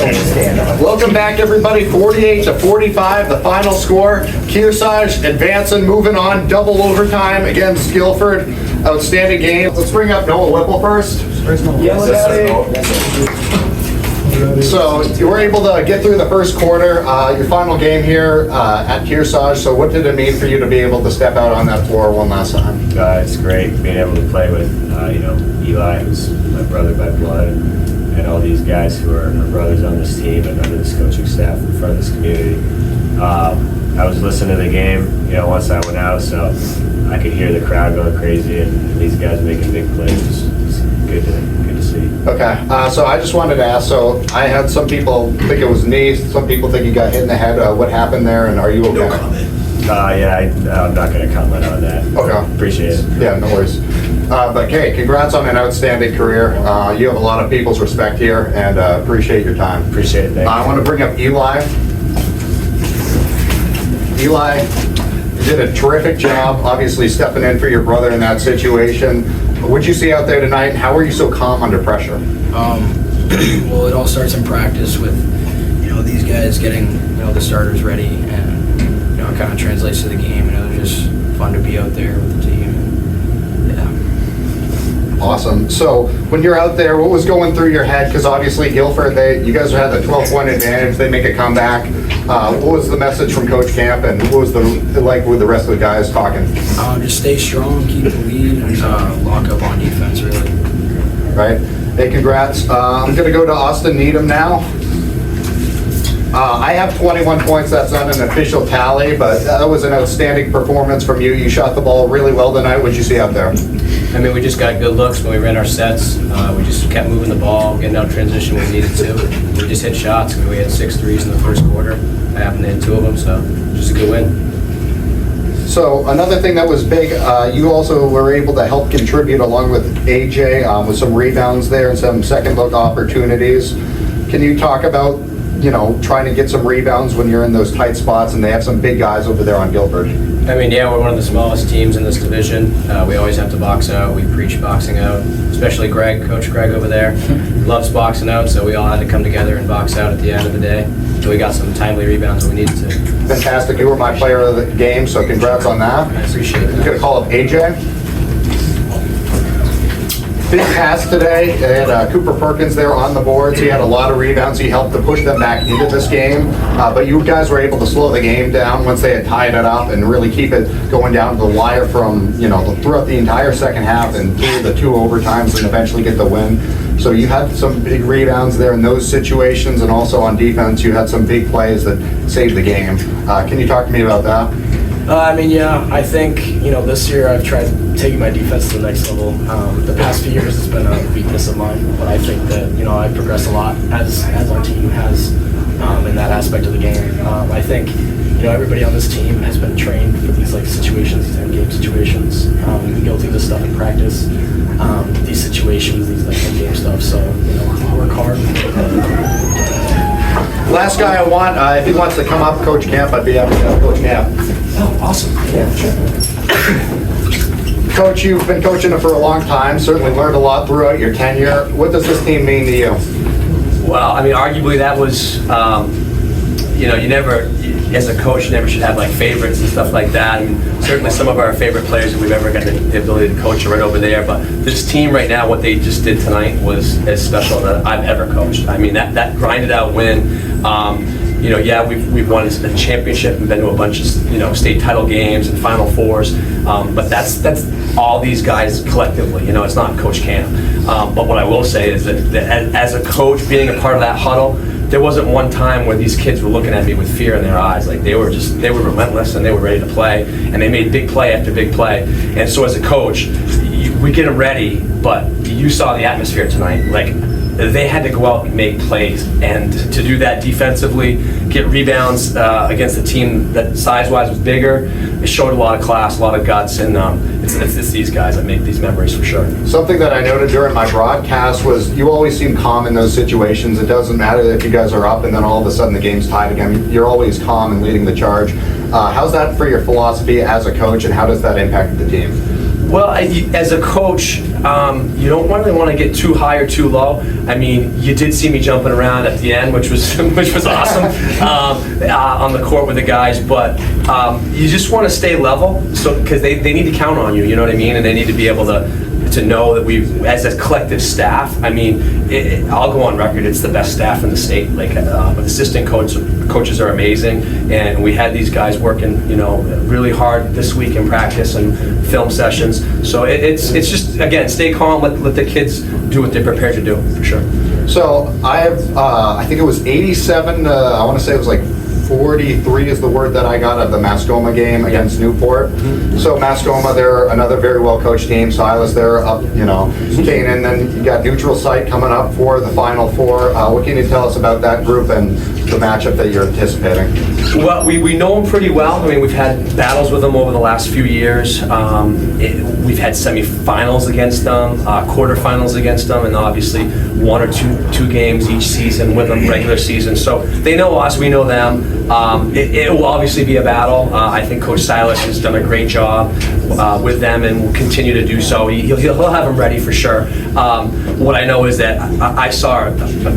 Welcome back, everybody. 48-45, the final score. Kearsarge advancing, moving on, double overtime against Gilford. Outstanding game. Let's bring up Noah Whipple first. So you were able to get through the first quarter, your final game here at Kearsarge. So what did it mean for you to be able to step out on that floor one last time? It's great being able to play with, Eli, who's my brother by blood, and all these guys who are my brothers on this team and under this coaching staff in front of this community. I was listening to the game, once I went out, so I could hear the crowd going crazy and these guys making big plays. It's good to see. Okay, so I just wanted to ask, so I had some people think it was knee, some people think you got hit in the head. What happened there, and are you okay? No comment. I'm not going to comment on that. Okay. Appreciate it. Yeah, no worries. But hey, congrats on an outstanding career. You have a lot of people's respect here, and appreciate your time. Appreciate it. I want to bring up Eli. Eli, you did a terrific job, obviously stepping in for your brother in that situation. What'd you see out there tonight, and how were you so calm under pressure? Well, it all starts in practice with, these guys getting, the starters ready, and, it kind of translates to the game. It was just fun to be out there with the team. And, Awesome. So when you're out there, what was going through your head? Because obviously Gilford, you guys had the 12-point advantage. They make a comeback. What was the message from Coach Camp, and what was with the rest of the guys talking? Just stay strong, keep the lead, and lock up on defense, really. Right. Hey, congrats. I'm going to go to Austin Needham now. I have 21 points. That's not an official tally, but that was an outstanding performance from you. You shot the ball really well tonight. What did you see out there? I mean, we just got good looks when we ran our sets. We just kept moving the ball, getting out transition when we needed to. We just hit shots. We had 6 threes in the first quarter. I happened to hit 2 of them, so just a good win. So another thing that was big, you also were able to help contribute along with AJ with some rebounds there and some second look opportunities. Can you talk about, trying to get some rebounds when you're in those tight spots, and they have some big guys over there on Gilford? I mean, yeah, we're one of the smallest teams in this division. We always have to box out. We preach boxing out, especially Coach Greg over there. Loves boxing out, so we all had to come together and box out at the end of the day. So we got some timely rebounds when we needed to. Fantastic. You were my player of the game, so congrats on that. I appreciate it. You get a call of AJ. Big pass today. They had Cooper Perkins there on the boards. He had a lot of rebounds. He helped to push them back into this game. But you guys were able to slow the game down once they had tied it up and really keep it going down to the wire from, throughout the entire second half and through the 2 overtimes and eventually get the win. So you had some big rebounds there in those situations, and also on defense, you had some big plays that saved the game. Can you talk to me about that? I think, this year I've tried taking my defense to the next level. The past few years it's been a weakness of mine, but I think that, I've progressed a lot as our team has in that aspect of the game. I think, everybody on this team has been trained for these situations, these end-game situations. We go through this stuff in practice, these situations, these end-game stuff, so, work hard. Last guy I want, if he wants to come up, Coach Camp, I'd be happy to have Coach Camp. Oh, awesome. Yeah, sure. Coach, you've been coaching it for a long time, certainly learned a lot throughout your tenure. What does this team mean to you? Well, I mean, arguably that was, you never, as a coach, you never should have favorites and stuff like that. I mean, certainly some of our favorite players that we've ever got the ability to coach are right over there. But this team right now, what they just did tonight was as special that I've ever coached. I mean, that grinded out win. We've won a championship and been to a bunch of state title games and Final Fours, but that's all these guys collectively. It's not Coach Camp. But what I will say is that as a coach, being a part of that huddle, there wasn't one time where these kids were looking at me with fear in their eyes. They were relentless and they were ready to play, and they made big play after big play. And so as a coach, we get them ready, but you saw the atmosphere tonight. They had to go out and make plays, and to do that defensively, get rebounds against a team that size-wise was bigger, it showed a lot of class, a lot of guts, and it's these guys that make these memories for sure. Something that I noted during my broadcast was you always seem calm in those situations. It doesn't matter if you guys are up and then all of a sudden the game's tied again. You're always calm and leading the charge. How's that for your philosophy as a coach, and how does that impact the team? Well, as a coach, you don't really want to get too high or too low. I mean, you did see me jumping around at the end, which was awesome on the court with the guys. But you just want to stay level, so because they need to count on you. You know what I mean? And they need to be able to know that we, as a collective staff, I mean, I'll go on record, it's the best staff in the state. Like, assistant coaches are amazing, and we had these guys working, you know, really hard this week in practice and film sessions. So it's just, again, stay calm, let the kids do what they're prepared to do, for sure. So I have, I think it was 87, I want to say it was like 43 is the word that I got of the Mascoma game against Newport. So Mascoma, they're another very well-coached team. Silas, they're up, you know, Canaan. Then you got neutral site coming up for the Final Four. What can you tell us about that group and the matchup that you're anticipating? Well, we know them pretty well. I mean, we've had battles with them over the last few years. We've had semifinals against them, quarterfinals against them, and obviously one or two games each season with them, regular season. So they know us, we know them. It will obviously be a battle. I think Coach Silas has done a great job with them and will continue to do so. He'll have them ready for sure. What I know is that I saw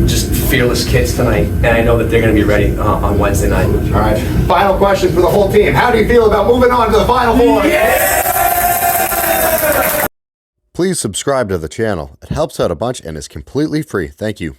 just fearless kids tonight, and I know that they're going to be ready on Wednesday night. All right. Final question for the whole team. How do you feel about moving on to the Final Four? Yeah! Please subscribe to the channel. It helps out a bunch and is completely free. Thank you.